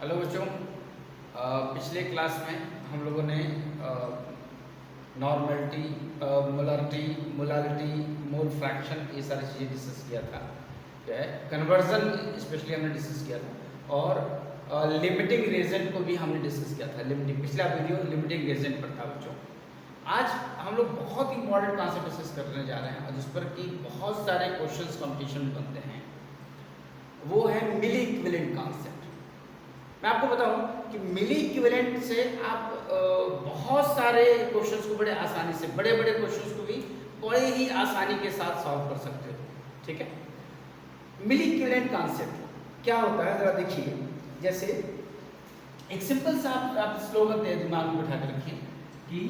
Hello बच्चों, पिछले class में हम लोगों ने normality, molarity, molality, mole fraction ये सारी चीज़ें डिस्कस किया था। क्या है कन्वर्जन स्पेशली हमने डिस्कस किया था और लिमिटिंग रीजन को भी हमने डिस्कस किया था। लिमिटिंग पिछला वीडियो लिमिटिंग रीजन पर था बच्चों। आज हम लोग बहुत इंपॉर्टेंट कॉन्सेप्ट डिस्कस करने जा रहे हैं जिस पर कि बहुत सारे क्वेश्चंस कंपटीशन बनते हैं। वो है मिली इक्विवेलेंट कॉन्सेप्ट। मैं आपको बताऊं कि मिली इक्विवेलेंट से आप बहुत सारे क्वेश्चंस को बड़े आसानी से, बड़े बड़े क्वेश्चंस को भी बड़े ही आसानी के साथ सॉल्व कर सकते हो। ठीक है, मिली इक्विवेलेंट कॉन्सेप्ट क्या होता है जरा देखिए। जैसे एक सिंपल सा आप स्लोगन दे दिमाग में बैठा कर रखिए कि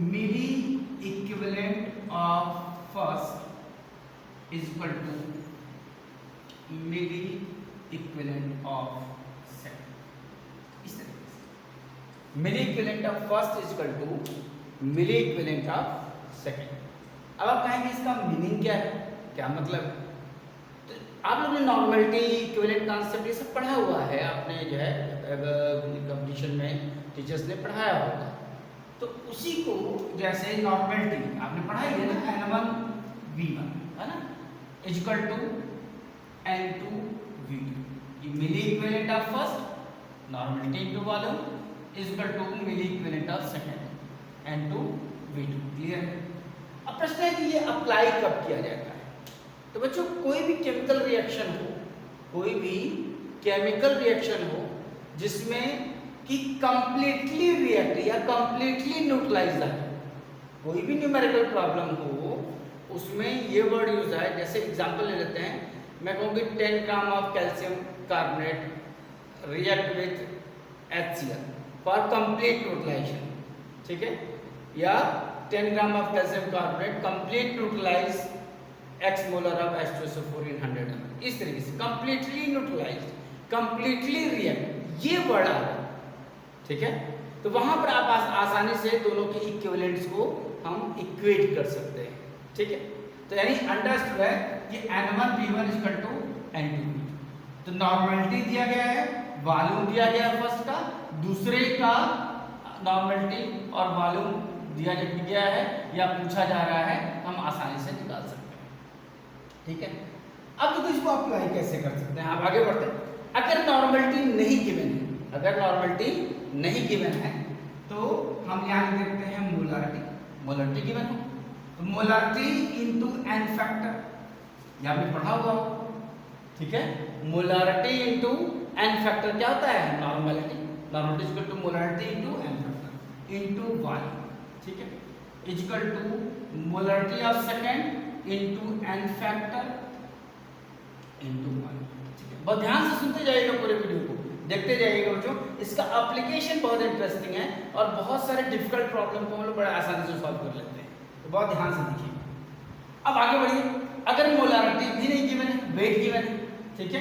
milli equivalent of first is equal to milli equivalent of second. इस तरीके से milli equivalent of first is equal to milli equivalent of second. अब आप कहेंगे इसका मीनिंग क्या है, क्या मतलब? तो आप लोगों ने नॉर्मलिटी, इक्विवेलेंट कॉन्सेप्ट ये सब पढ़ा हुआ है, आपने जो है कंपटीशन में टीचर्स ने पढ़ाया होगा। तो उसी को जैसे नॉर्मलिटी आपने पढ़ाई है ना, N1 V1 है ना, is equal to N2 V2। ये milli equivalent of first normality into volume is equal to milli equivalent of second N2 V2। Clear है? अब प्रश्न है कि ये अप्लाई कब किया जाता है। तो बच्चों कोई भी केमिकल रिएक्शन हो, कोई भी केमिकल रिएक्शन हो जिसमें कि कंप्लीटली रिएक्ट या कंप्लीटली न्यूट्रलाइज है, कोई भी न्यूमेरिकल प्रॉब्लम हो उसमें ये वर्ड यूज है। जैसे एग्जांपल ले लेते हैं, मैं कहूँगी 10 gram of calcium carbonate react with HCl for complete neutralisation. ठीक है, या 10 gram of calcium carbonate complete neutralise x molar of H2SO4 in 100 ml। इस तरीके से कंप्लीटली न्यूट्रलाइज, कंप्लीटली रिएक्ट, ये वर्ड आ रहा है। ठीक है, तो वहां पर आप आसानी से दोनों के इक्विवेलेंट्स को हम इक्वेट कर सकते हैं। ठीक है, तो यानी अंडरस्टूड है कि N1 V1 equal to N2 V2। तो नॉर्मलिटी दिया गया है, वॉल्यूम दिया गया है फर्स्ट का, दूसरे का नॉर्मलिटी और वॉल्यूम दिया गया है या पूछा जा रहा है, हम आसानी से निकाल सकते हैं। ठीक है, अब तो इसको अप्लाई कैसे कर सकते हैं, आप आगे बढ़ते हैं। अगर नॉर्मलिटी नहीं गिवन है, अगर नॉर्मलिटी नहीं गिवन है तो हम यहाँ लिख देते हैं मोलारिटी। मोलारिटी गिवन हो तो मोलारिटी इनटू n फैक्टर, यहाँ पे पढ़ा हुआ। ठीक है, मोलारिटी इनटू n फैक्टर क्या होता है? Normality. Normality is equal to molarity into n factor into volume. ठीक है, is equal to molarity of second into n factor into volume. ठीक है, बहुत ध्यान से सुनते जाइएगा, पूरे वीडियो को देखते जाइएगा बच्चों। इसका एप्लीकेशन बहुत इंटरेस्टिंग है और बहुत सारे डिफिकल्ट प्रॉब्लम को हम लोग बड़े आसानी से सॉल्व कर लेते हैं, तो बहुत ध्यान से देखिए। अब आगे बढ़िए। अगर मोलारिटी भी नहीं गिवन है, वेट गिवन है, ठीक है,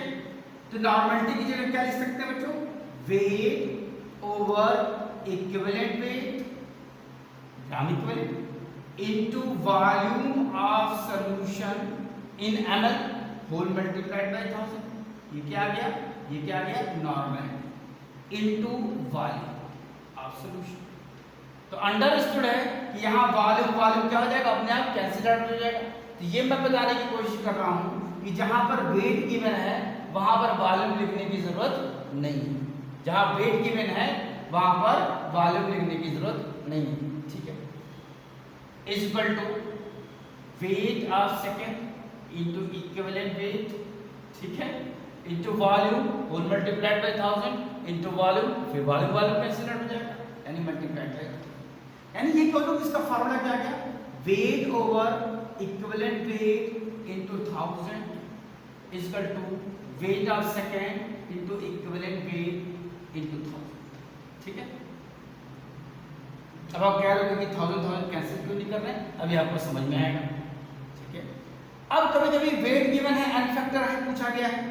तो नॉर्मलिटी की जगह क्या लिख सकते हैं बच्चों? Weight over equivalent weight, gram equivalent, into volume of solution in ml whole multiplied by 1000। ये क्या आ गया? ये क्या आ गया? Normality into volume of solution. तो अंडरस्टूड है कि यहाँ वॉल्यूम वॉल्यूम क्या हो जाएगा? अपने आप कैंसिल आउट हो जाएगा। तो ये मैं बताने की कोशिश कर रहा हूँ कि जहाँ पर वेट गिवन है वहाँ पर वॉल्यूम लिखने की जरूरत नहीं है, जहाँ वेट गिवन है वहाँ पर वॉल्यूम लिखने की जरूरत नहीं है। ठीक है, is equal to weight of second into equivalent weight, ठीक है, into volume whole multiplied by 1000 into volume, फिर वॉल्यूम वॉल्यूम कैंसिल आउट हो जाएगा, यानी मल्टीप्लाइड बाय। यानी ये कह लो इसका फार्मूला क्या गया? Weight over equivalent weight into 1000 is equal to weight of second into equivalent weight into 1000। ठीक है, अब आप कह रहे हो कि 1000 कैंसिल क्यों नहीं कर रहे हैं, अभी आपको समझ में आएगा। ठीक है, अब कभी कभी वेट गिवन है, n फैक्टर है, पूछा गया है,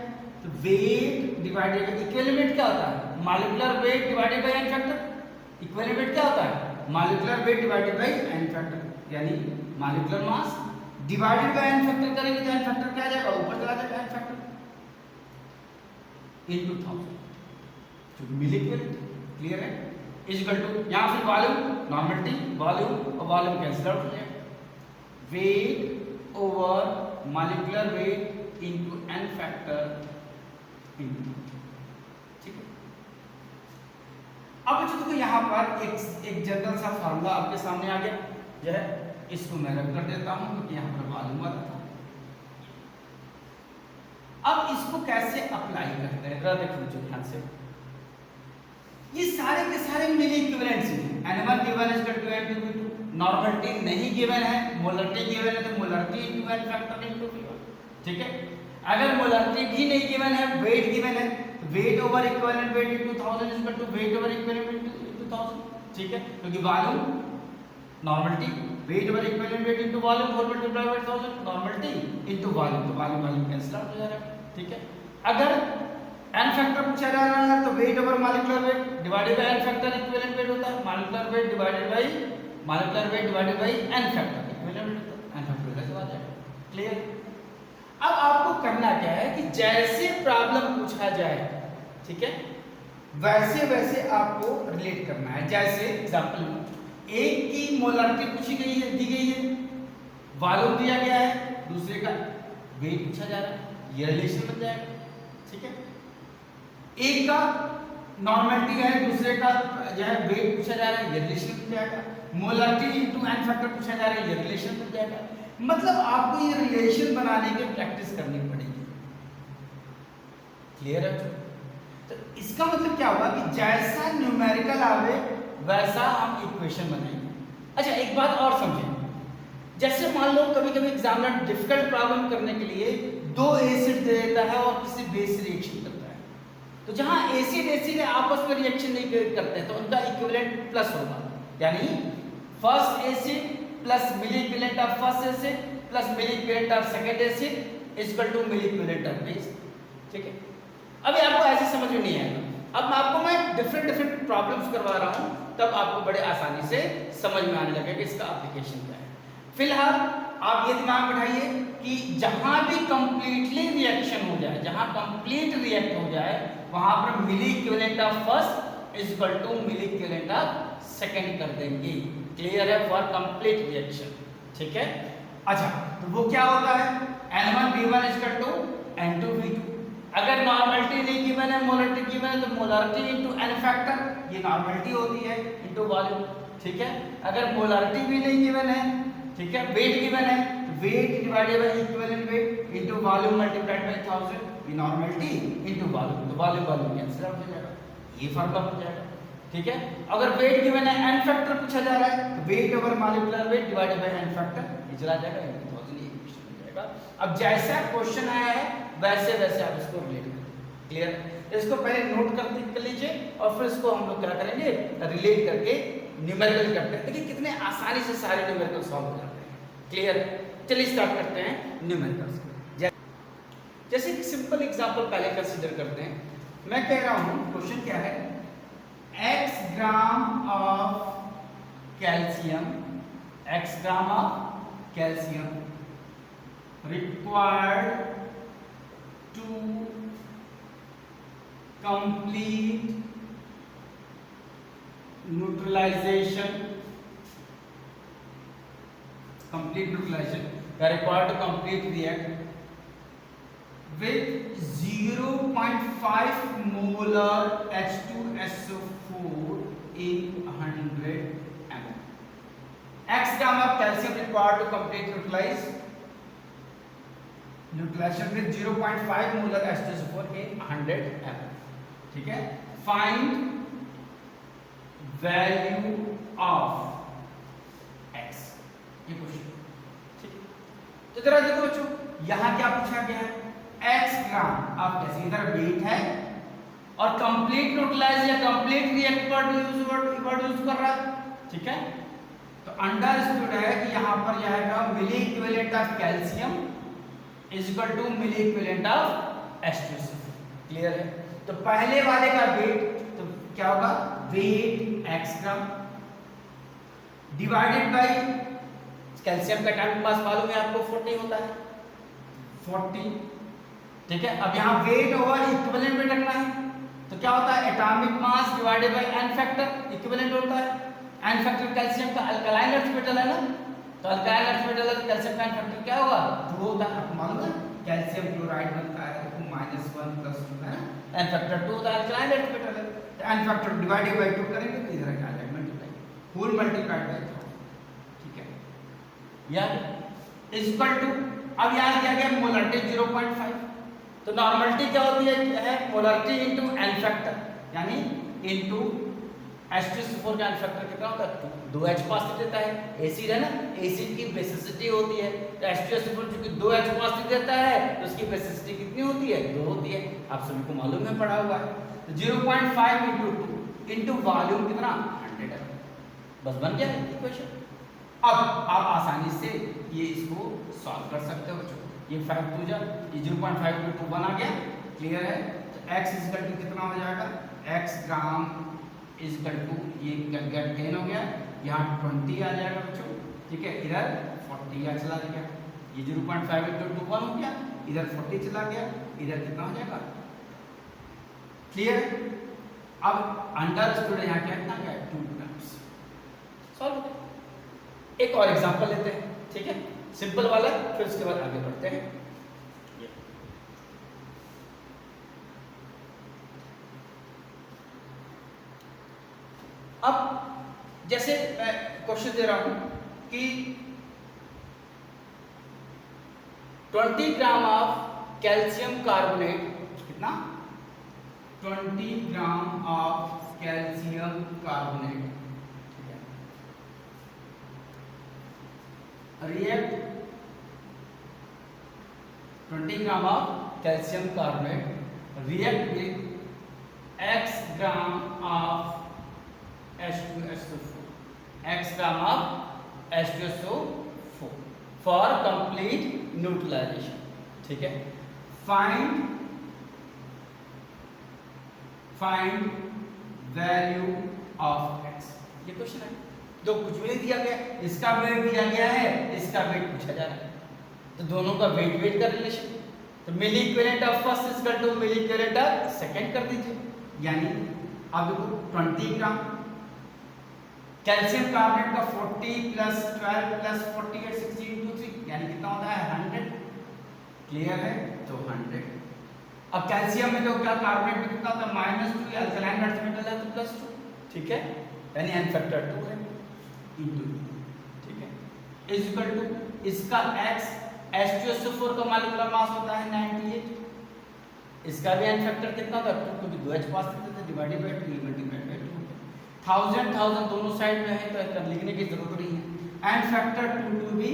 तो वेट डिवाइडेड बाय इक्विवेलेंट क्या होता है? Molecular weight divided by n factor. Equivalent weight क्या होता है? Molecular weight divided by n factor, यानी molecular mass divided by n factor करेंगे तो n फैक्टर क्या आ जाएगा? ऊपर चला जाएगा n फैक्टर। into 1000 जो मिली इक्विवेलेंट। क्लियर है? इज इक्वल टू यहाँ फिर वॉल्यूम नॉर्मलिटी वॉल्यूम और वॉल्यूम कैंसिल आउट हो जाएगा। Weight over molecular weight into n factor into. ठीक है। अब बच्चों देखो यहाँ पर एक जनरल सा फार्मूला आपके सामने आ गया, जो है इसको मैं रख कर देता हूं क्योंकि यहाँ पर वॉल्यूम वाला था। अब इसको कैसे अप्लाई करते हैं जरा देखो बच्चों ध्यान से। ये सारे के सारे मिली इक्विवेलेंट्स हैं। n1 given is equal to n2 v2। Normality नहीं गिवन है, मोलरिटी गिवन है तो molarity into n factor into v1। ठीक है। अगर मोलरिटी भी नहीं गिवन है, वेट गिवन है, तो weight over equivalent weight into 1000 is equal to weight over equivalent weight into 1000। ठीक है। क्योंकि volume normality weight over equivalent weight into volume whole multiply by 1000 normality into volume, तो volume volume cancel out हो जा रहा है। ठीक है। अगर n फैक्टर पूछा जा रहा है तो weight over molecular weight divided by n factor equivalent weight होता है। Molecular weight divided by molecular weight divided by n factor equivalent weight होता है। n फैक्टर कैसे आ जाएगा? क्लियर? अब आपको करना क्या है कि जैसे प्रॉब्लम पूछा जाए, ठीक है, वैसे वैसे आपको रिलेट करना है। जैसे एग्जांपल एक की मोलरिटी पूछी गई है, दी गई है, वॉल्यूम दिया गया है, दूसरे का वेट पूछा जा रहा है, ये रिलेशन बन जाएगा। ठीक है। एक का नॉर्मलिटी है, दूसरे का जो है वेट पूछा जा रहा है, ये रिलेशन बन जाएगा। मोलरिटी इनटू n फैक्टर पूछा जा रहा है, ये रिलेशन बन जाएगा। मतलब आपको ये रिलेशन बनाने की प्रैक्टिस करनी पड़ेगी। क्लियर है? तो इसका मतलब क्या होगा कि जैसा न्यूमेरिकल आवे वैसा हम इक्वेशन बनाएंगे। अच्छा एक बात और समझें, जैसे मान लो कभी कभी एग्जामिनर डिफिकल्ट प्रॉब्लम करने के लिए दो एसिड दे देता है और किसी बेस रिएक्शन करता है, तो जहां एसिड एसिड आपस में रिएक्शन नहीं करते तो उनका इक्विवेलेंट प्लस होगा, यानी first acid plus milli equivalent of first acid plus milli equivalent of second acid is equal to milli equivalent of base. ठीक है। अभी आपको ऐसे समझ में नहीं आएगा, अब आपको मैं डिफरेंट प्रॉब्लम्स करवा रहा हूं, तब आपको बड़े आसानी से समझ में आने लगेगा कि इसका एप्लीकेशन क्या है। फिलहाल आप ये दिमाग बिठाइए कि जहां भी कंप्लीटली रिएक्शन हो जाए, जहां कंप्लीट रिएक्ट हो जाए, वहां पर milli equivalent of first is equal to milli equivalent of second कर देंगे। क्लियर है? For complete reaction. ठीक है। अच्छा तो वो क्या होता है, n1 v1 is equal to n2 v2। अगर नॉर्मलिटी नहीं गिवन है, मोलरिटी गिवन है, तो मोलरिटी इनटू n फैक्टर, ये नॉर्मलिटी होती है, इनटू वॉल्यूम। ठीक है। अगर मोलरिटी भी नहीं गिवन है, ठीक है, वेट गिवन है, weight divided by equivalent weight into volume multiplied by 1000, ये नॉर्मलिटी इनटू वॉल्यूम, तो वॉल्यूम वॉल्यूम कैंसिल आउट हो जाएगा, ये फार्मूला बन जाएगा। ठीक है। अगर वेट गिवन है, n फैक्टर पूछा जा रहा है, तो weight over molecular weight divided by n factor, ये चला जाएगा, इनटू 1000, ये इक्वेशन बन जाएगा। अब जैसा क्वेश्चन आया है वैसे वैसे आप इसको रिलेट करें। क्लियर? इसको पहले नोट कर लीजिए और फिर इसको हम लोग क्या करेंगे, रिलेट करके न्यूमेरिकल करते हैं। देखिए कितने आसानी से सारे न्यूमेरिकल सॉल्व हो जाते हैं। क्लियर? चलिए स्टार्ट करते हैं न्यूमेरिकल्स। जैसे एक सिंपल एग्जांपल पहले कंसीडर करते हैं। मैं कह रहा हूं क्वेश्चन क्या है, x gram of calcium, x gram of calcium required to complete neutralization required to complete react with 0.5 molar H2SO4 in 100 ml. X gram of calcium required to complete neutralization with 0.5 molar H2SO4 in 100 ml. ठीक है। Find value of x, ये question. ठीक है। तो जरा देखो बच्चों, यहां क्या पूछा गया है, x ग्राम ऑफ कैल्शियम, इधर वेट है और कंप्लीट न्यूट्रलाइज या कंप्लीट रिएक्टर यूज कर रहा है। ठीक है। तो अंडरस्टूड है कि यहां पर जाएगा milli equivalent of calcium is equal to milli equivalent of H2SO4। Clear है? तो पहले वाले का वेट तो क्या होगा, weight x gram divided by calcium का एटॉमिक मास मालूम है आपको 40 होता है, 40 ठीक है। अब यहाँ वेट ओवर इक्विवेलेंट वेट रखना है, तो क्या होता है atomic mass divided by N factor equivalent होता है। एन फैक्टर कैल्शियम का अल्कलाइन अर्थ मेटल है ना, तो अल्कलाइन अर्थ मेटल है तो कैल्शियम का एन फैक्टर क्या होगा 2 होता है। आपको मालूम है कैल्शियम क्लोराइड बनता है तो -1 +2 है ना, एन फैक्टर 2 होता है, अल्कलाइन अर्थ मेटल है तो एन फैक्टर डिवाइडेड बाय 2 करेंगे तो इधर क्या आ जाएगा मल्टीप्लाई, होल मल्टीप्लाइड बाय 2। ठीक है, यार इज इक्वल टू, अब यहाँ क्या गया मोलरिटी 0.5, तो नॉर्मलिटी क्या होती है मोलरिटी इनटू एन फैक्टर, यानी इनटू H2SO4 का एन फैक्टर कितना होता है 2H पॉजिटिव देता है, एसिड है ना, एसिड की बेसिसिटी होती है, तो H2SO4 चूंकि 2H पॉजिटिव देता है तो उसकी बेसिसिटी कितनी होती है 2 होती है, आप सभी को मालूम है पढ़ा हुआ है। तो 0.5 × 2 इंटू वॉल्यूम कितना 100 है, बस बन गया इक्वेशन। अब आप आसानी से ये इसको सॉल्व कर सकते हो बच्चों, ये 5 2 जा ये 0.5 × 2 बना गया, क्लियर है। तो x इक्वल टू कितना हो जाएगा, x ग्राम इक्वल टू ये क्या 10 हो गया, यहाँ 20 आ जाएगा बच्चों, ठीक है, इधर 40 आ चला गया, ये 0.5 × 2 1 हो गया, इधर 40 चला गया, इधर कितना हो जाएगा, क्लियर। अब अंडर स्टूड यहाँ क्या इतना क्या 2 टाइम्स सॉल्व। एक और एग्जांपल लेते हैं, ठीक है, सिंपल वाला, फिर उसके बाद आगे बढ़ते हैं। अब जैसे मैं क्वेश्चन दे रहा हूं कि 20 ग्राम ऑफ कैल्शियम कार्बोनेट, कितना 20 ग्राम of calcium carbonate react 20 gram of calcium carbonate react with x gram of H2SO4, x gram of H2SO4 for complete neutralization, ठीक है। find value of x, ये क्वेश्चन है, तो कुछ भी नहीं दिया गया, इसका वेट दिया गया है, इसका वेट पूछा जा रहा है, तो दोनों का वेट का रिलेशन, तो milli equivalent of first is equal to milli equivalent of second कर दीजिए, यानी अब देखो 20 ग्राम कैल्शियम कार्बोनेट का 40 + 12 + 48 60 × 3 यानी कितना होता है 100, क्लियर है, तो 100। अब कैल्शियम में तो क्या कार्बोनेट में कितना होता है -2, अल्कलाइन अर्थ मेटल है तो +2, ठीक है, यानी एन फैक्टर 2 है इंटू, ठीक है, इज इक्वल टू इसका x H2SO4 का मॉलिक्यूलर मास होता है 98, इसका भी एन फैक्टर कितना होता है 2, क्योंकि 2H पॉजिटिव है डिवाइडेड बाय 2 मल्टीप्लाइड बाय 2, 1000 दोनों साइड में है तो इसका लिखने की जरूरत नहीं है, एन फैक्टर 2 भी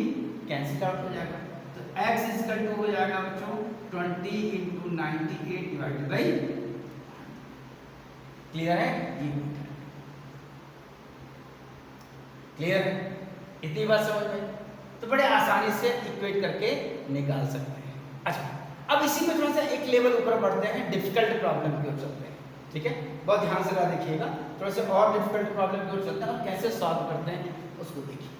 कैंसिल आउट हो जाएगा, तो x इज इक्वल टू हो जाएगा बच्चों 20 × 98 डिवाइडेड बाय, क्लियर है, ये क्लियर है, इतनी बात समझ में, तो बड़े आसानी से इक्वेट करके निकाल सकते हैं। अच्छा, अब इसी में थोड़ा सा एक लेवल ऊपर बढ़ते हैं, डिफिकल्ट प्रॉब्लम की ओर चलते हैं, ठीक है, बहुत ध्यान से देखिएगा, थोड़ा सा और डिफिकल्ट प्रॉब्लम की ओर चलते हैं और कैसे सॉल्व करते हैं उसको देखिए।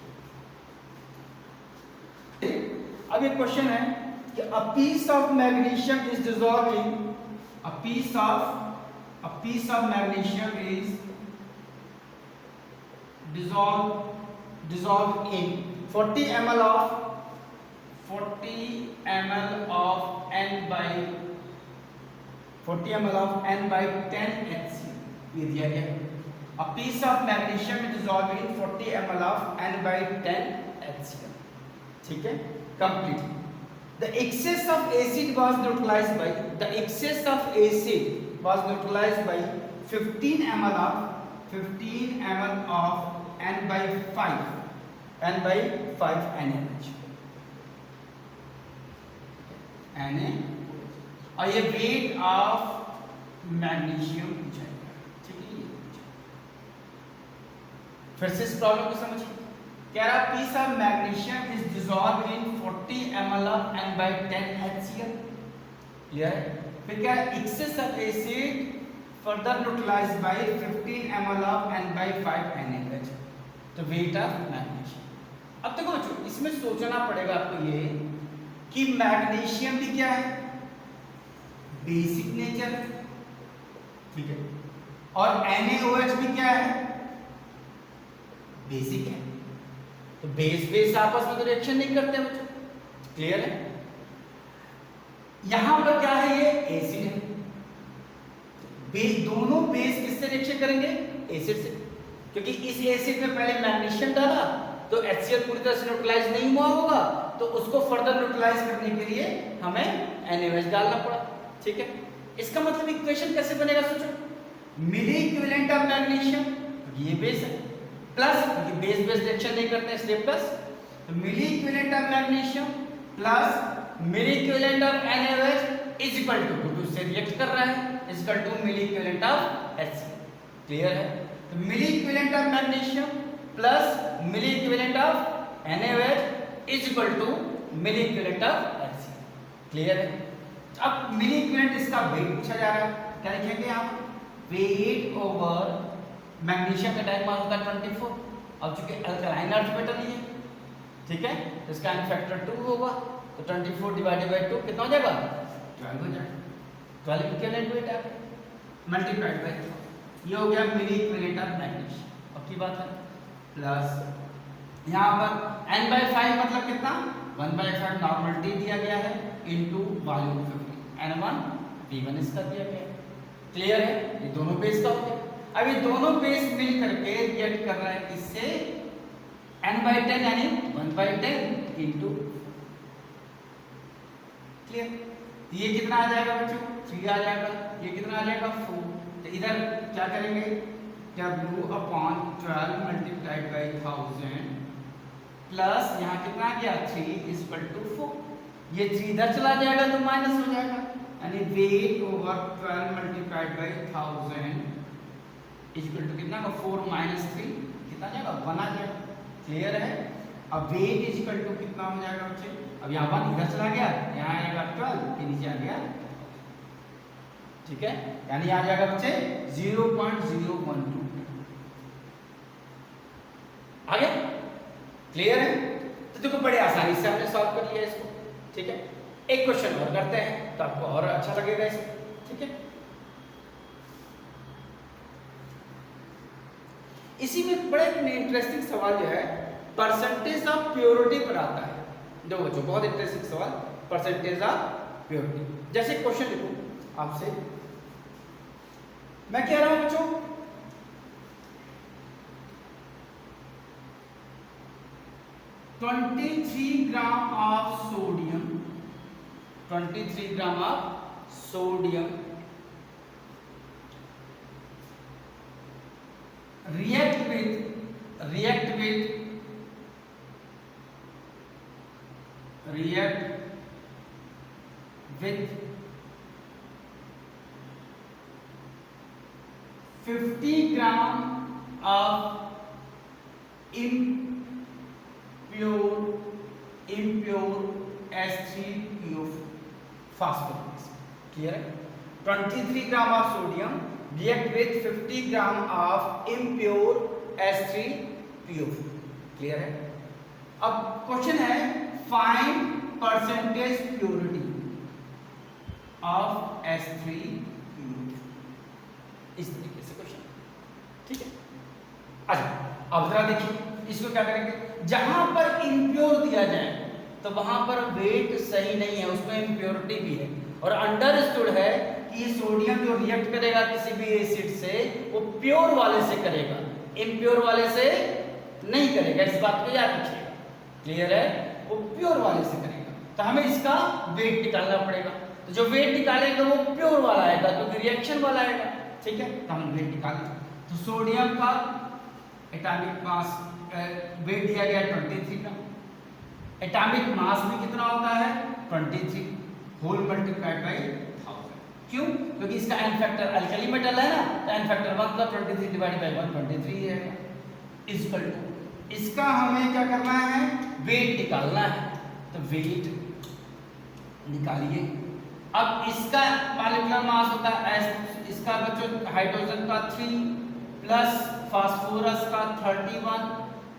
अब एक क्वेश्चन है कि a piece of magnesium is dissolved in, a piece of magnesium is dissolved in 40 ml of N by 10 HCl, ये दिया गया है। A piece of magnesium is dissolved in 40 ml of N by 10 HCl, ठीक है, complete. The excess of acid was neutralized by 15 ml of N by 5 NaOH, और ये weight of magnesium पूछा गया, ठीक है। फिर से इस प्रॉब्लम को समझिए, कह रहा piece of magnesium is dissolved in 40 ml of N by 10 HCl, clear है। फिर क्या excess of acid further neutralized by 15 ml of N by 5 NaOH, तो वेट ऑफ मैग्नीशियम। अब देखो बच्चों, इसमें सोचना पड़ेगा आपको ये कि मैग्नीशियम भी क्या है, बेसिक नेचर, ठीक है, और NaOH भी क्या है, बेसिक है। तो बेस बेस आपस में तो रिएक्शन नहीं करते बच्चों, क्लियर है। यहां पर क्या है, ये एसिड है, दोनों बेस किससे रिएक्शन करेंगे, एसिड से, क्योंकि इस एसिड में पहले मैग्नीशियम डाला तो HCl पूरी तरह से न्यूट्रलाइज नहीं हुआ होगा, तो उसको फर्दर न्यूट्रलाइज करने के लिए हमें NaOH डालना पड़ा, ठीक है। इसका मतलब इक्वेशन कैसे बनेगा, सोचो, मिली इक्विवेलेंट ऑफ मैग्नीशियम, ये बेस है, प्लस क्योंकि बेस बेस रिएक्शन नहीं करते इसलिए प्लस, तो milli equivalent of magnesium plus milli equivalent of NaOH is equal to से रिएक्ट कर रहा है, is equal to milli equivalent of HCl, clear है। तो milli equivalent of magnesium plus milli equivalent of NaOH is equal to milli equivalent of HCl, clear है। अब मिली equivalent इसका wait पूछा जा रहा है, क्या लिखेंगे आप, वेट ओवर मैग्नीशियम का डायरेक्ट मास होता है 24, अब चूंकि अल्कलाइन अर्थ मेटल नहीं है, ठीक है, तो इसका n फैक्टर 2 होगा, तो 24 डिवाइडेड बाय 2 कितना हो जाएगा, 12 हो जाएगा, 12 इक्विवेलेंट वेट है मल्टीप्लाइड बाय, ये हो गया मिली इक्विवेलेंट ऑफ मैग्नीशियम, अब की बात है, प्लस यहाँ पर n/5 मतलब कितना, 1/5 नॉर्मल T दिया गया है इनटू वॉल्यूम 50, n1 V1 इसका दिया गया है, क्लियर है, ये दोनों बेस का हो गया। अब ये दोनों बेस मिल करके रिएक्ट कर रहा है किससे, n/10 यानी 1/10 इनटू, क्लियर, ये कितना आ जाएगा बच्चों, 3 आ जाएगा, ये कितना आ जाएगा 4, तो इधर क्या करेंगे, W/12 मल्टीप्लाइड बाई 1000 प्लस यहाँ कितना आ गया 3 इज इक्वल टू 4, ये 3 इधर चला जाएगा तो माइनस हो जाएगा, यानी weight over 12 multiplied by 1000 is equal to कितना, 4 माइनस 3 कितना आ जाएगा, 1 आ जाएगा, क्लियर है। अब वेट इज इक्वल टू कितना हो जाएगा बच्चे, अब यहाँ 1 इधर चला गया, यहाँ आएगा 12 के नीचे आ गया, ठीक है, यानी आ जाएगा बच्चे 0.012, आ गया, क्लियर है। तो देखो बड़े आसानी से हमने सॉल्व कर लिया इसको, ठीक है। एक क्वेश्चन और करते हैं तो आपको और अच्छा लगेगा इसमें, ठीक है। इसी में बड़ा इंटरेस्टिंग सवाल जो है परसेंटेज ऑफ प्योरिटी पर आता है, जो बच्चों बहुत इंटरेस्टिंग सवाल, परसेंटेज ऑफ प्योरिटी। जैसे क्वेश्चन लिखूं आपसे, मैं कह रहा हूं बच्चों 23 gram of sodium, 23 gram of sodium react with 50 gram of impure H3PO phosphorus, clear है। 23 gram of sodium react with 50 gram of impure H3PO, clear है। अब क्वेश्चन है find percentage purity of H3PO, इस तरीके से क्वेश्चन, ठीक है। अच्छा अब जरा देखिए इसको क्या करेंगे, जहां पर इम्प्योर दिया जाए तो वहां पर वेट सही नहीं है, उसमें इम्प्योरिटी भी है, और अंडरस्टूड है कि सोडियम जो रिएक्ट करेगा किसी भी एसिड से वो प्योर वाले से करेगा, इम्प्योर वाले से नहीं करेगा, इस बात को याद रखिएगा, क्लियर है, वो प्योर वाले से करेगा। तो हमें इसका वेट निकालना पड़ेगा, तो जो वेट निकालेगा वो प्योर वाला आएगा क्योंकि रिएक्शन वाला आएगा, ठीक है। तो हम वेट निकालें, तो सोडियम का एटॉमिक मास वेट दिया गया 23 ग्राम, एटॉमिक मास भी कितना होता है 23 होल मल्टीप्लाइड बाई 1000, क्यों, क्योंकि इसका n फैक्टर अल्कली मेटल है ना, तो n फैक्टर 1 का 23 डिवाइडेड बाई 1 23 है, इक्वल टू इसका हमें क्या करना है, वेट निकालना है, तो वेट निकालिए। अब इसका मॉलिक्यूलर मास होता है S, इसका बच्चों हाइड्रोजन का 3 प्लस फास्फोरस का 31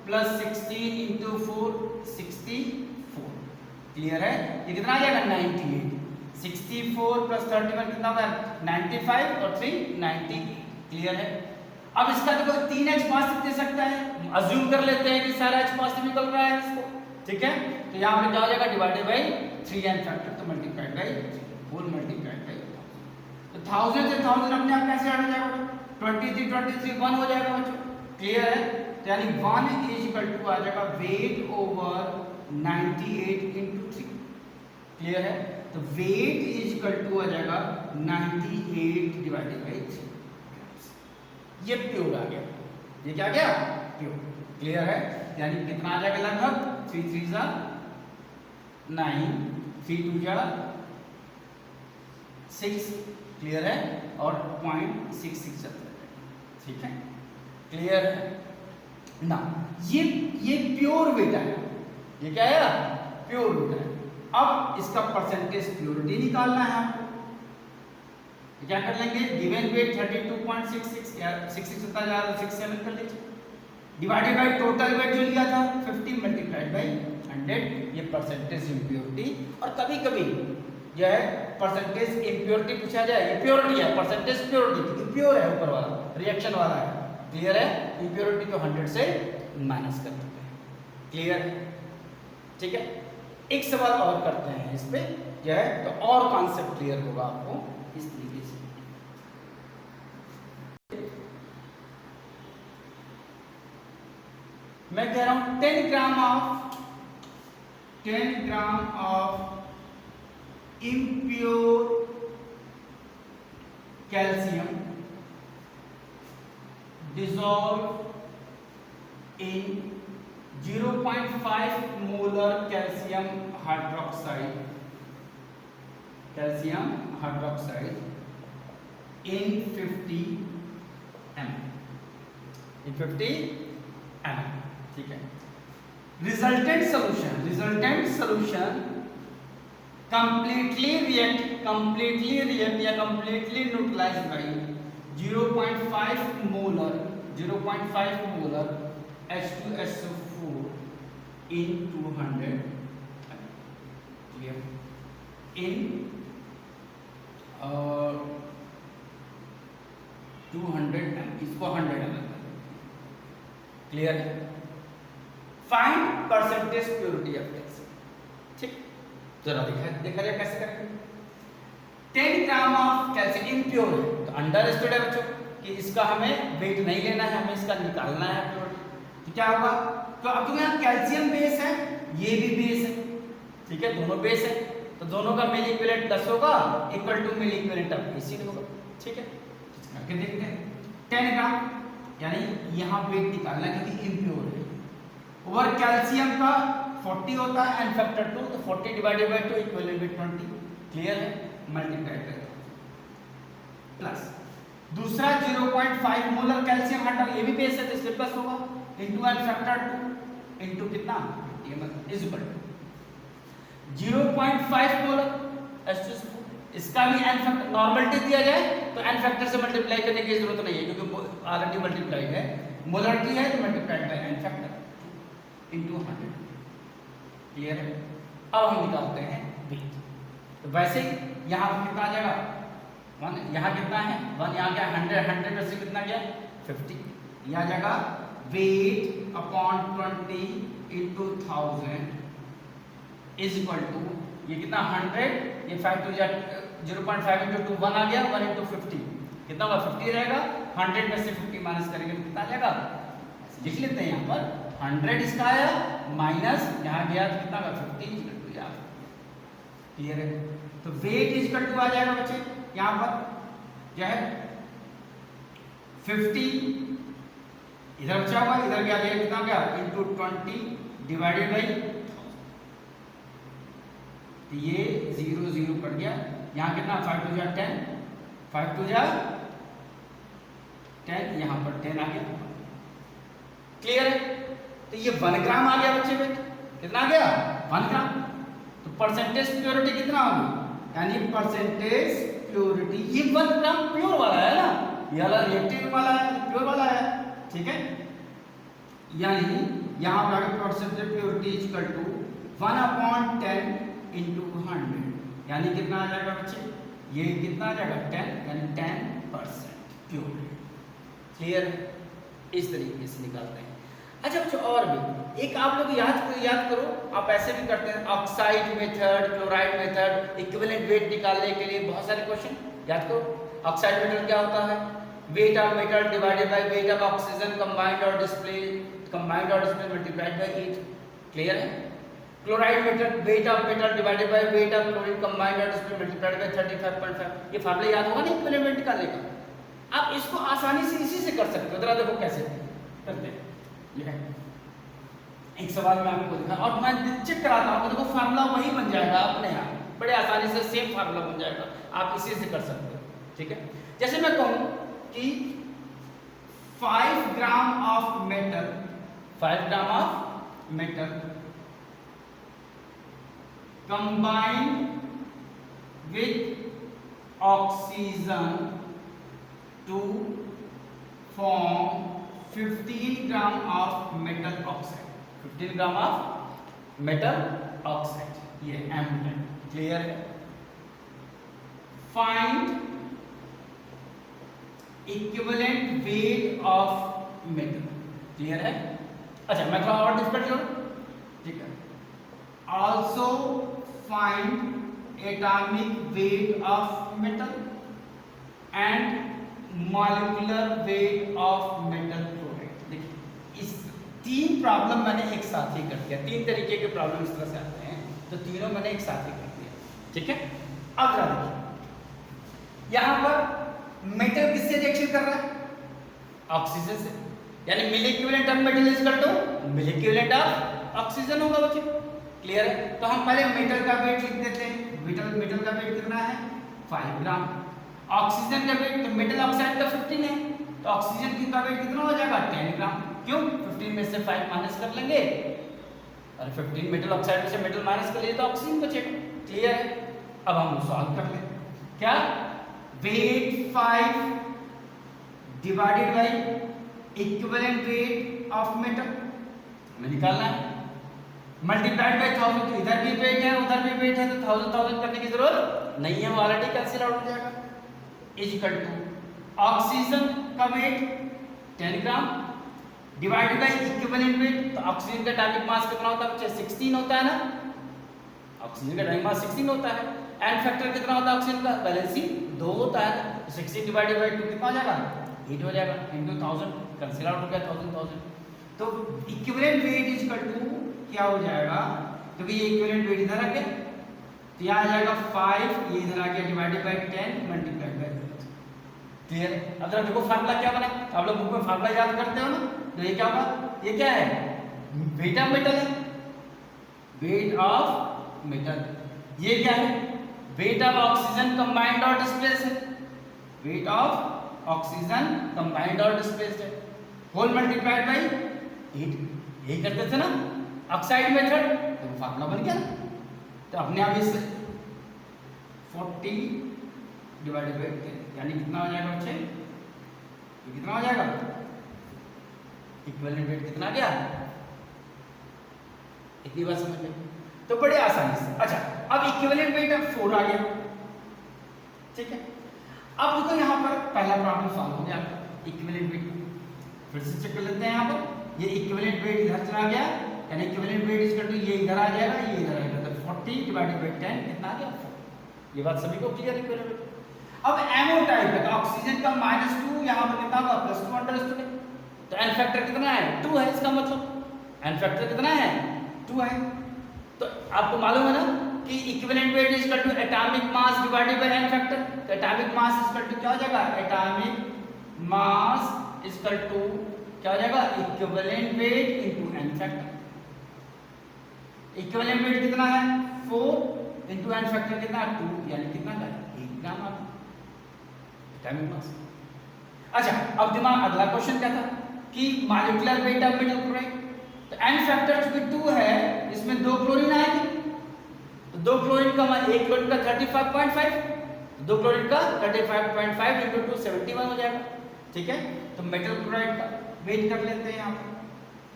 प्लस 16 इंटू 4 64, क्लियर है, ये कितना आ जाएगा 98, 64 प्लस 31 कितना होगा 95 और 3 90। क्लियर है। अब इसका देखो 3h पॉजिटिव दे सकता है, अज्यूम कर लेते हैं कि सारा h पॉजिटिव निकल रहा है इसको, ठीक है। तो यहाँ पे क्या हो जाएगा डिवाइडेड बाई 3n फैक्टर, तो मल्टीप्लाइड बाई 4 मल्टीप्लाइड बाई, तो 1000 से 1000 अपने आप कैसे हट जाएगा, 23 23 1 हो जाएगा बच्चों। क्लियर है। तो यानी 1 इज इक्वल टू आ जाएगा वेट ओवर 98 इंटू 3। क्लियर है। तो वेट इज इक्वल टू आ जाएगा 98 डिवाइडेड बाई 3। ये प्योर आ गया, ये क्या गया प्योर। क्लियर है। यानी कितना आ जाएगा लगभग 3 3 जा 9 3 2 जा 6। क्लियर है। और 0.66 चलता है, ठीक है। क्लियर है ना। ये प्योर वेट है, ये क्या है प्योर वेट है। अब इसका परसेंटेज प्योरिटी निकालना है आपको, क्या कर लेंगे गिवन वेट 32.66 या 66 होता जा रहा है 67 कर लीजिए, डिवाइडेड बाय टोटल वेट जो लिया था 50 मल्टीप्लाइड बाय 100, ये परसेंटेज इम्प्योरिटी। और कभी कभी जो है परसेंटेज इम्प्योरिटी पूछा जाए, ये प्योरिटी है परसेंटेज प्योरिटी क्योंकि प्योर है ऊपर वाला रिएक्शन वाला है। क्लियर है। इम्प्योरिटी को 100 से माइनस कर देते हैं। क्लियर है, ठीक है। एक सवाल और करते हैं इस पे जो है, तो और कॉन्सेप्ट क्लियर होगा आपको इस तरीके से। मैं कह रहा हूं 10 gram of impure calcium dissolved in 0.5 molar calcium hydroxide in 50 ml, ठीक है। रिजल्टेंट सॉल्यूशन completely react या completely neutralized by 0.5 molar H2SO4 in 200 clear in 200 ml, इसको 100 ml क्लियर है। Find percentage purity of calcium, ठीक। जरा देखा जाए कैसे करेंगे। 10 ग्राम ऑफ कैल्शियम इम्प्योर है, तो अंडरस्टूड है बच्चों कि इसका हमें वेट नहीं लेना है, हमें इसका निकालना है प्योरिटी। तो क्या होगा, तो अब तो यहाँ कैल्शियम बेस है, ये भी बेस है, ठीक है, दोनों बेस है, तो दोनों का मिल इक्विवेलेंट 10 होगा equal to mill equivalent of acid होगा, ठीक है। करके देखते हैं 10 ग्राम यानी यहाँ वेट निकालना क्योंकि इम्प्योर है। ओवर कैल्शियम का 40 होता है एंड फैक्टर 2, तो 40 divided by 2 equal to 20। Clear है। मल्टीप्लाई करें प्लस दूसरा 0.5 मोलर कैल्शियम हाइड्रोक्साइड, ये भी बेस है तो इसलिए प्लस होगा इनटू एंड फैक्टर 2 इनटू कितना is equal to 0.5 molar H2SO4, इसका भी एन फैक्टर नॉर्मलिटी दिया जाए तो एन फैक्टर से मल्टीप्लाई करने की जरूरत नहीं है क्योंकि ऑलरेडी मल्टीप्लाइड है, मोलरिटी है तो multiplied by N factor into 100। Clear है। अब हम निकालते हैं वेट, तो वैसे यहाँ कितना आ जाएगा 1, यहाँ कितना है 1, यहाँ क्या 100 में से कितना गया 50, यह आ जाएगा weight upon 20 into 1000 is equal to ये कितना 100, ये 5 टू 0.5 इंटू 2 1 आ गया, 1 इंटू 50 कितना होगा 50 रहेगा, 100 में से 50 माइनस करेंगे तो कितना आ जाएगा, लिख लेते हैं यहाँ पर 100 इसका आया माइनस यहाँ गया तो कितना होगा 50 इक्वल टू यार। क्लियर है। तो वेट इक्वल टू आ जाएगा बच्चे यहाँ पर क्या है 50 इधर बचा हुआ, इधर क्या गया कितना गया इंटू 20 डिवाइडेड बाई, तो ये 0 0 कट गया, यहाँ कितना 5 2 जा 10, 5 2 जा 10, यहाँ पर 10 आ गया। क्लियर है। तो ये 1 ग्राम आ गया बच्चे वेट, कितना आ गया 1 ग्राम। तो परसेंटेज प्योरिटी कितना होगी, यानी परसेंटेज प्योरिटी ये 1 ग्राम प्योर वाला है ना, ये वाला रिएक्टिव वाला है प्योर वाला है, ठीक है। यानी यहाँ पर percentage purity is equal to 1/10 into 100 यानी कितना आ जाएगा बच्चे, ये कितना आ जाएगा 10, यानी 10% प्योर। क्लियर है? इस तरीके से निकालते हैं। अच्छा बच्चों और भी एक आप लोग याद करो, आप ऐसे भी करते हैं oxide method, chloride method, equivalent weight निकालने के लिए बहुत सारे क्वेश्चन याद करो। ऑक्साइड मेथड क्या होता है, wait of metal divided by weight of oxygen combined और डिस्प्ले मल्टीप्लाइड बाय 8। क्लियर है? Chloride method, wait of metal divided by weight of chlorine combined और डिस्प्ले मल्टीप्लाइड बाय 35.5। ये फार्मूला याद होगा ना इक्विवेलेंट वेट निकालने का, आप इसको आसानी से इसी से कर सकते हो। जरा देखो कैसे करते हैं। ये है एक सवाल में आपको दिखा और मैं चेक कराता हूँ, देखो फार्मूला वही बन जाएगा अपने आप, बड़े आसानी से सेम फार्मूला बन जाएगा, आप इसी से कर सकते हो। ठीक है? जैसे मैं कहूँ कि 5 gram of metal, 5 gram of metal combined with oxygen to form 15 gram of metal oxide, 15 gram of metal oxide, ये M है। क्लियर है? Find equivalent weight of metal. Clear है? अच्छा मैं थोड़ा और डिफिकल्ट करूं, ठीक है। Also find atomic weight of metal and molecular weight of metal chloride. देखिए इस 3 प्रॉब्लम मैंने एक साथ ही कर दिया, 3 तरीके के प्रॉब्लम इस तरह से आते हैं, तो तीनों मैंने एक साथ ही कर दिया। ठीक है? अब जरा देखिए यहां पर मेटल किससे रिएक्शन कर रहा है, ऑक्सीजन से, यानी milli equivalent of metal is equal to mill equivalent of oxygen होगा बच्चे। क्लियर है? तो हम पहले मेटल का वेट लिख देते हैं। मेटल का वेट कितना है 5 ग्राम, ऑक्सीजन का वेट, तो मेटल ऑक्साइड का 15 है, तो ऑक्सीजन का वेट कितना हो जाएगा 10 ग्राम। क्यों? 15 में से 5 माइनस कर लेंगे और 15 मेटल ऑक्साइड में से मेटल माइनस कर लिए तो ऑक्सीजन बचेगा। क्लियर है? अब हम सॉल्व कर लें। क्या? Weight 5 divided by equivalent weight of metal हमें निकालना है, मल्टीप्लाइड बाय 1000। इधर भी वेट है उधर भी वेट है, तो 1000 करने की जरूरत नहीं है, वो ऑलरेडी कैंसिल आउट हो जाएगा। इज इक्वल टू ऑक्सीजन का weight 10 gram divided by equivalent weight, तो ऑक्सीजन का एटॉमिक मास कितना होता है बच्चे 16 होता है ना, ऑक्सीजन का एटॉमिक मास 16 होता है। एंड फैक्टर कितना होता है ऑक्सीजन का, वैलेंसी 2 होता है, तो 16 डिवाइडेड बाय 2 कितना हो जाएगा 8 हो जाएगा, इनटू 1000 कैंसिल आउट हो गया 1000। तो equivalent weight is equal to क्या हो जाएगा, क्योंकि ये इक्विवेलेंट वेट इधर आ गया, तो यहाँ आ जाएगा 5, ये इधर आ गया divided by 10 multiplied by 8। Clear? अब जरा देखो फार्मूला क्या बना, आप लोग बुक में फार्मूला याद करते हो ना, तो ये क्या होगा, ये क्या है वेट ऑफ मेटल है, वेट ऑफ मेटल। ये क्या है वेट ऑफ ऑक्सीजन कंबाइंड और डिस्प्लेस्ड है, वेट ऑफ ऑक्सीजन कंबाइंड और डिस्प्लेस्ड है, होल मल्टीप्लाइड बाय 8। यही करते थे ना ऑक्साइड मेथड, तो फार्मूला बन गया ना। तो अपने आप इस 40 डिवाइडेड बाय 10 यानी कितना हो जाएगा बच्चे, ये कितना हो जाएगा, इक्विवेलेंट वेट कितना गया, इतनी बात समझ में, तो बड़े आसानी से। अच्छा अब इक्विवेलेंट वेट अब 4 आ गया। ठीक है? अब देखो यहाँ पर पहला प्रॉब्लम सॉल्व हो गया इक्विवेलेंट वेट, फिर से चेक कर लेते हैं। यहाँ पर ये इक्विवेलेंट वेट इधर चला गया, यानी equivalent weight is equal to ये इधर आ जाएगा ये इधर आएगा, तो 40 डिवाइडेड बाय 10 कितना आ गया 4। ये बात सभी को क्लियर इक्विवेलेंट वेट। अब एमओ टाइप है, तो ऑक्सीजन का -2 यहाँ पर कितना होगा +2 अंडरस्टूड है, तो एन फैक्टर कितना है 2 है, इसका मतलब एन फैक्टर कितना है 2 है। तो आपको मालूम है ना कि equivalent weight is equal to atomic mass divided by N factor, तो atomic mass is equal to क्या हो जाएगा, atomic mass is equal to क्या हो जाएगा, equivalent weight into n factor. Equivalent weight कितना है 4 इनटू एन फैक्टर कितना है 2, यानी कितना का 1 ग्राम आ एटॉमिक मास। अच्छा अब दिमाग अगला क्वेश्चन क्या था कि molecular weight of metal chloride, तो एन फैक्टर चूंकि 2 है, इसमें 2 क्लोरीन आएगी, तो 2 क्लोरीन का 1 क्लोरीन का 35.5, तो 2 क्लोरीन का 35.5 इनटू 2 71 हो जाएगा। ठीक है? तो मेटल क्लोराइड का वेट कर लेते हैं यहाँ पर।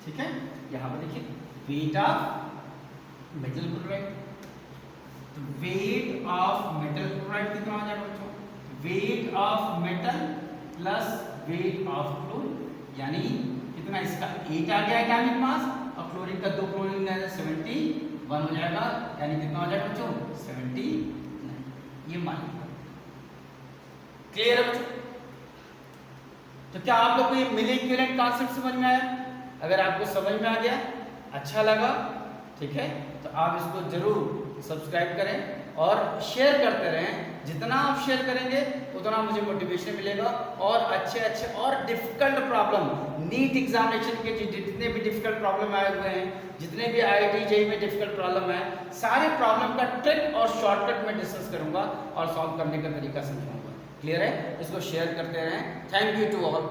ठीक है? यहाँ पर देखिए वेट ऑफ मेटल क्लोराइड, तो वेट ऑफ मेटल क्लोराइड कितना हो जाएगा बच्चों? Wait of metal plus weight of chlorine, यानी कितना इसका 8 आ गया एटॉमिक मास और क्लोरीन का 2 क्लोरीन है 71 हो जाएगा, यानी कितना हो जाएगा बच्चों? 79। ये मान लिया। क्लियर है बच्चों? तो क्या आप लोग को ये मिली इक्विवेलेंट कॉन्सेप्ट समझ में आया? अगर आपको समझ में आ गया, अच्छा लगा, ठीक है, तो आप इसको जरूर सब्सक्राइब करें और शेयर करते रहें। जितना आप शेयर करेंगे उतना मुझे मोटिवेशन मिलेगा और अच्छे अच्छे और डिफिकल्ट प्रॉब्लम, नीट एग्जामिनेशन के जितने भी डिफिकल्ट प्रॉब्लम आए हुए हैं, जितने भी IIT JEE में डिफिकल्ट प्रॉब्लम है, सारे प्रॉब्लम का ट्रिक और शॉर्टकट में डिस्कस करूंगा और सॉल्व करने का तरीका समझाऊंगा। क्लियर है? इसको शेयर करते रहें। Thank you to all.